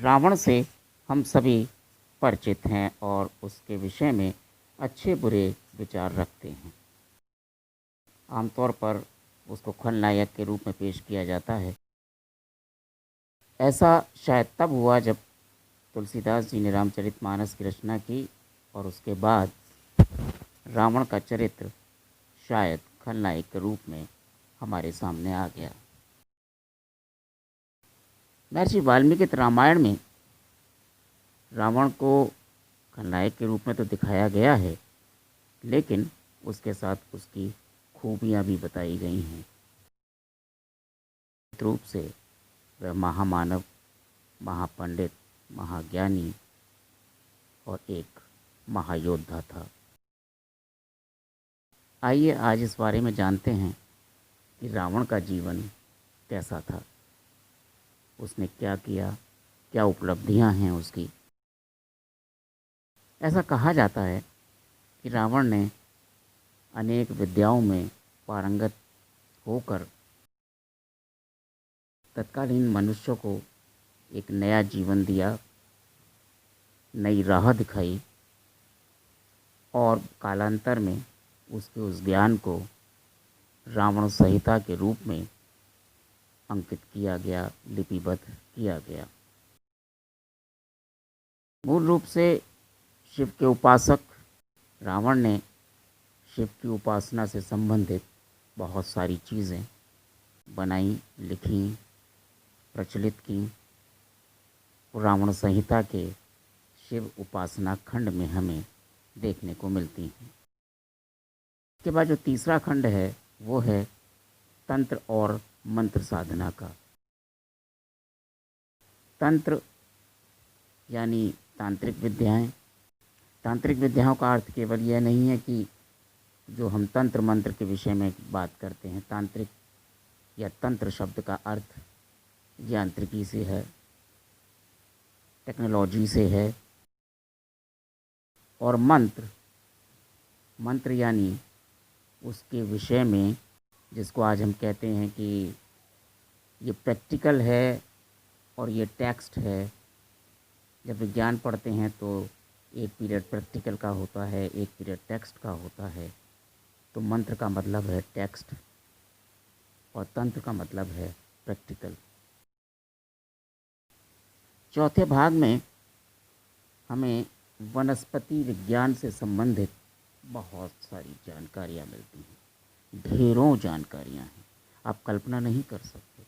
रावण से हम सभी परिचित हैं और उसके विषय में अच्छे बुरे विचार रखते हैं। आमतौर पर उसको खलनायक के रूप में पेश किया जाता है। ऐसा शायद तब हुआ जब तुलसीदास जी ने रामचरितमानस की रचना की और उसके बाद रावण का चरित्र शायद खलनायक के रूप में हमारे सामने आ गया। महर्षि वाल्मीकि रामायण में रावण को खलनायक के रूप में तो दिखाया गया है, लेकिन उसके साथ उसकी खूबियाँ भी बताई गई हैं। रूप से वह महामानव, महापंडित, महाज्ञानी और एक महायोद्धा था। आइए आज इस बारे में जानते हैं कि रावण का जीवन कैसा था, उसने क्या किया, क्या उपलब्धियां हैं उसकी। ऐसा कहा जाता है कि रावण ने अनेक विद्याओं में पारंगत होकर तत्कालीन मनुष्यों को एक नया जीवन दिया, नई राह दिखाई और कालांतर में उसके उस ज्ञान को रावण संहिता के रूप में अंकित किया गया, लिपिबद्ध किया गया। मूल रूप से शिव के उपासक रावण ने शिव की उपासना से संबंधित बहुत सारी चीज़ें बनाई, लिखी, प्रचलित की। रावण संहिता के शिव उपासना खंड में हमें देखने को मिलती हैं। इसके बाद जो तीसरा खंड है वो है तंत्र और मंत्र साधना का। तंत्र यानी तांत्रिक विद्याएं। तांत्रिक विद्याओं का अर्थ केवल यह नहीं है कि जो हम तंत्र मंत्र के विषय में बात करते हैं। तांत्रिक या तंत्र शब्द का अर्थ यांत्रिकी से है, टेक्नोलॉजी से है। और मंत्र यानी उसके विषय में जिसको आज हम कहते हैं कि ये प्रैक्टिकल है और ये टेक्स्ट है। जब विज्ञान पढ़ते हैं तो एक पीरियड प्रैक्टिकल का होता है, एक पीरियड टेक्स्ट का होता है। तो मंत्र का मतलब है टेक्स्ट और तंत्र का मतलब है प्रैक्टिकल। चौथे भाग में हमें वनस्पति विज्ञान से संबंधित बहुत सारी जानकारियाँ मिलती हैं। ढेरों जानकारियाँ हैं, आप कल्पना नहीं कर सकते।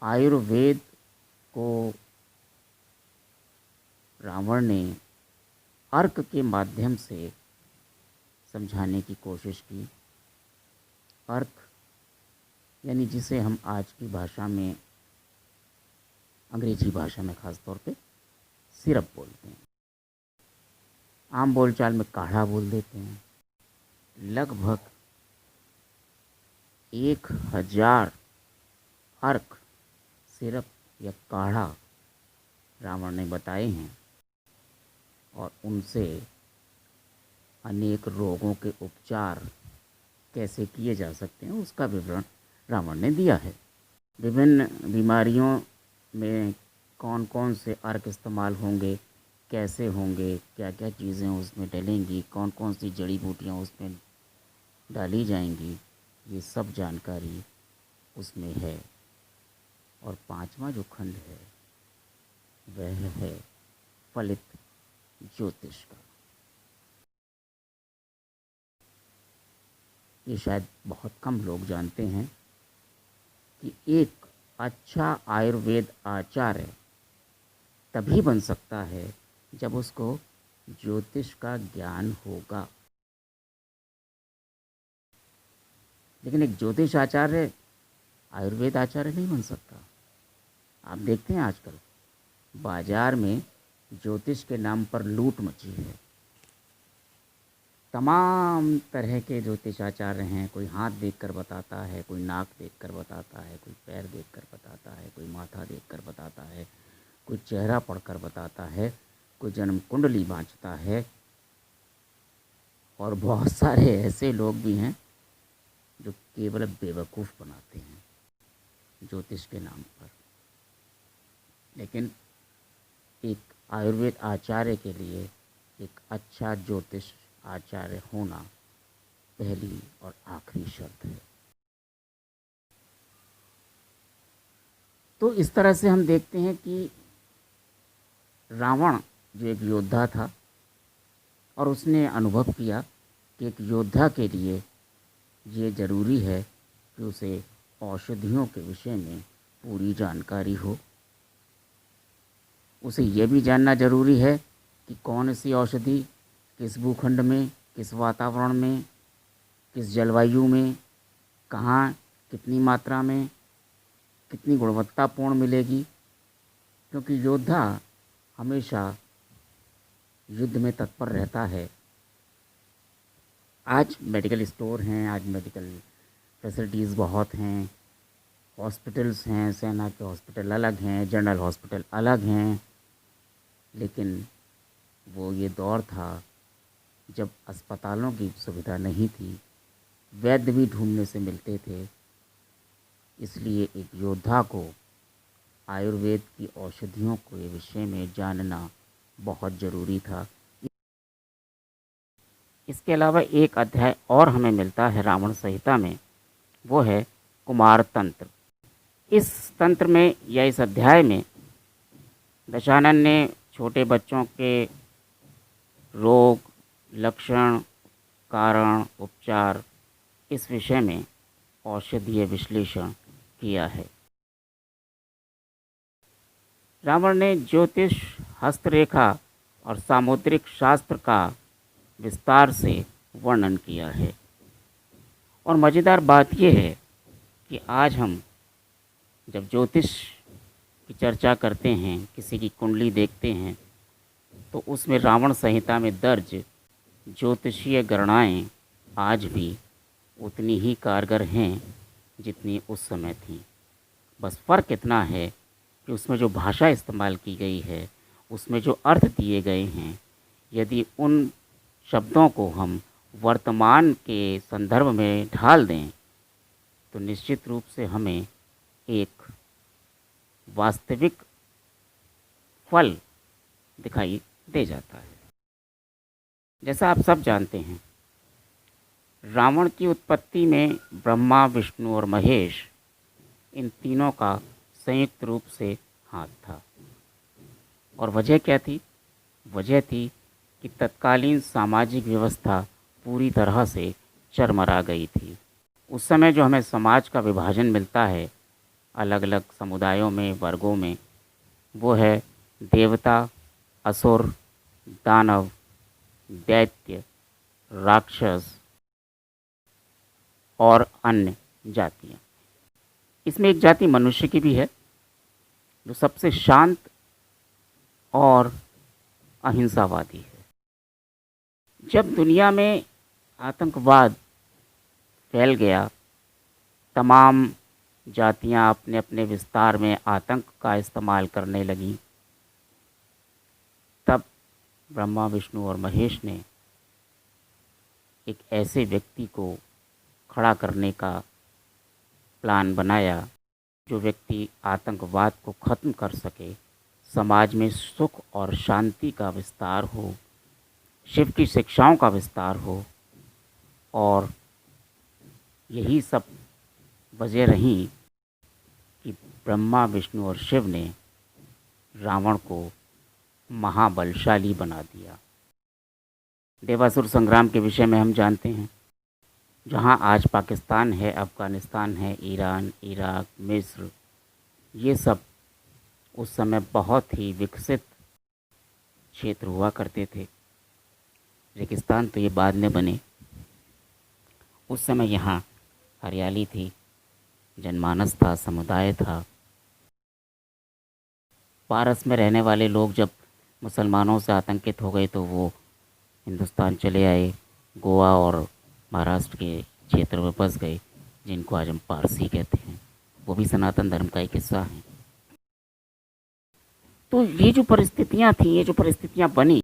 आयुर्वेद को रावण ने अर्क के माध्यम से समझाने की कोशिश की। अर्क यानी जिसे हम आज की भाषा में, अंग्रेजी भाषा में ख़ास तौर पे सिरप बोलते हैं, आम बोलचाल में काढ़ा बोल देते हैं। लगभग 1000 अर्क, सिरप या काढ़ा रावण ने बताए हैं और उनसे अनेक रोगों के उपचार कैसे किए जा सकते हैं उसका विवरण रावण ने दिया है। विभिन्न बीमारियों में कौन कौन से अर्क इस्तेमाल होंगे, कैसे होंगे, क्या क्या चीज़ें उसमें डलेंगी, कौन कौन सी जड़ी बूटियाँ उसमें डाली जाएंगी, ये सब जानकारी उसमें है। और पांचवा जो खंड है वह है फलित ज्योतिष का। ये शायद बहुत कम लोग जानते हैं कि एक अच्छा आयुर्वेद आचार्य तभी बन सकता है जब उसको ज्योतिष का ज्ञान होगा। लेकिन एक ज्योतिष आचार्य आयुर्वेद आचार्य नहीं बन सकता। आप देखते हैं आजकल बाजार में ज्योतिष के नाम पर लूट मची है। तमाम तरह के ज्योतिष आचार्य हैं। कोई हाथ देखकर बताता है, कोई नाक देखकर बताता है, कोई पैर देखकर बताता है, कोई माथा देखकर बताता है, कोई चेहरा पढ़कर बताता है, कोई जन्म कुंडली बाँचता है। और बहुत सारे ऐसे लोग भी हैं जो केवल बेवकूफ़ बनाते हैं ज्योतिष के नाम पर। लेकिन एक आयुर्वेद आचार्य के लिए एक अच्छा ज्योतिष आचार्य होना पहली और आखिरी शर्त है। तो इस तरह से हम देखते हैं कि रावण जो एक योद्धा था और उसने अनुभव किया कि एक योद्धा के लिए ये ज़रूरी है कि उसे औषधियों के विषय में पूरी जानकारी हो। उसे ये भी जानना ज़रूरी है कि कौन सी औषधि किस भूखंड में, किस वातावरण में, किस जलवायु में, कहाँ, कितनी मात्रा में, कितनी गुणवत्तापूर्ण मिलेगी, क्योंकि योद्धा हमेशा युद्ध में तत्पर रहता है। आज मेडिकल स्टोर हैं, आज मेडिकल फैसिलिटीज़ बहुत हैं, हॉस्पिटल्स हैं, सेना के हॉस्पिटल अलग हैं, जनरल हॉस्पिटल अलग हैं, लेकिन वो ये दौर था जब अस्पतालों की सुविधा नहीं थी, वैद्य भी ढूंढने से मिलते थे। इसलिए एक योद्धा को आयुर्वेद की औषधियों के विषय में जानना बहुत ज़रूरी था। इसके अलावा एक अध्याय और हमें मिलता है रावण संहिता में, वो है कुमार तंत्र। इस तंत्र में या इस अध्याय में दशानन ने छोटे बच्चों के रोग, लक्षण, कारण, उपचार इस विषय में औषधीय विश्लेषण किया है। रावण ने ज्योतिष, हस्तरेखा और सामुद्रिक शास्त्र का विस्तार से वर्णन किया है। और मज़ेदार बात यह है कि आज हम जब ज्योतिष की चर्चा करते हैं, किसी की कुंडली देखते हैं, तो उसमें रावण संहिता में दर्ज ज्योतिषीय गणनाएं आज भी उतनी ही कारगर हैं जितनी उस समय थी। बस फ़र्क इतना है कि उसमें जो भाषा इस्तेमाल की गई है, उसमें जो अर्थ दिए गए हैं, यदि उन शब्दों को हम वर्तमान के संदर्भ में ढाल दें तो निश्चित रूप से हमें एक वास्तविक फल दिखाई दे जाता है। जैसा आप सब जानते हैं, रावण की उत्पत्ति में ब्रह्मा, विष्णु और महेश, इन तीनों का संयुक्त रूप से हाथ था। और वजह क्या थी? वजह थी कि तत्कालीन सामाजिक व्यवस्था पूरी तरह से चरमरा गई थी। उस समय जो हमें समाज का विभाजन मिलता है अलग अलग समुदायों में, वर्गों में, वो है देवता, असुर, दानव, दैत्य, राक्षस और अन्य जातियाँ। इसमें एक जाति मनुष्य की भी है जो सबसे शांत और अहिंसावादी है। जब दुनिया में आतंकवाद फैल गया, तमाम जातियां अपने अपने विस्तार में आतंक का इस्तेमाल करने लगीं, तब ब्रह्मा, विष्णु और महेश ने एक ऐसे व्यक्ति को खड़ा करने का प्लान बनाया जो व्यक्ति आतंकवाद को ख़त्म कर सके, समाज में सुख और शांति का विस्तार हो, शिव की शिक्षाओं का विस्तार हो। और यही सब वजह रही कि ब्रह्मा, विष्णु और शिव ने रावण को महाबलशाली बना दिया। देवासुर संग्राम के विषय में हम जानते हैं, जहाँ आज पाकिस्तान है, अफ़गानिस्तान है, ईरान, इराक, मिस्र, ये सब उस समय बहुत ही विकसित क्षेत्र हुआ करते थे। रेगिस्तान तो ये बाद में बने। उस समय यहाँ हरियाली थी, जनमानस था, समुदाय था। पारस में रहने वाले लोग जब मुसलमानों से आतंकित हो गए तो वो हिंदुस्तान चले आए, गोवा और महाराष्ट्र के क्षेत्र में बस गए, जिनको आज हम पारसी कहते हैं। वो भी सनातन धर्म का एक हिस्सा है। तो ये जो परिस्थितियाँ थीं, ये जो परिस्थितियाँ बनी,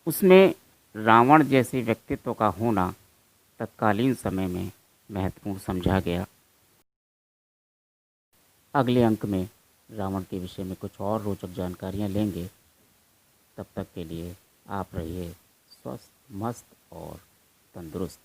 उसमें रावण जैसे व्यक्तित्व का होना तत्कालीन समय में महत्वपूर्ण समझा गया। अगले अंक में रावण के विषय में कुछ और रोचक जानकारियाँ लेंगे। तब तक के लिए आप रहिए स्वस्थ, मस्त और तंदुरुस्त।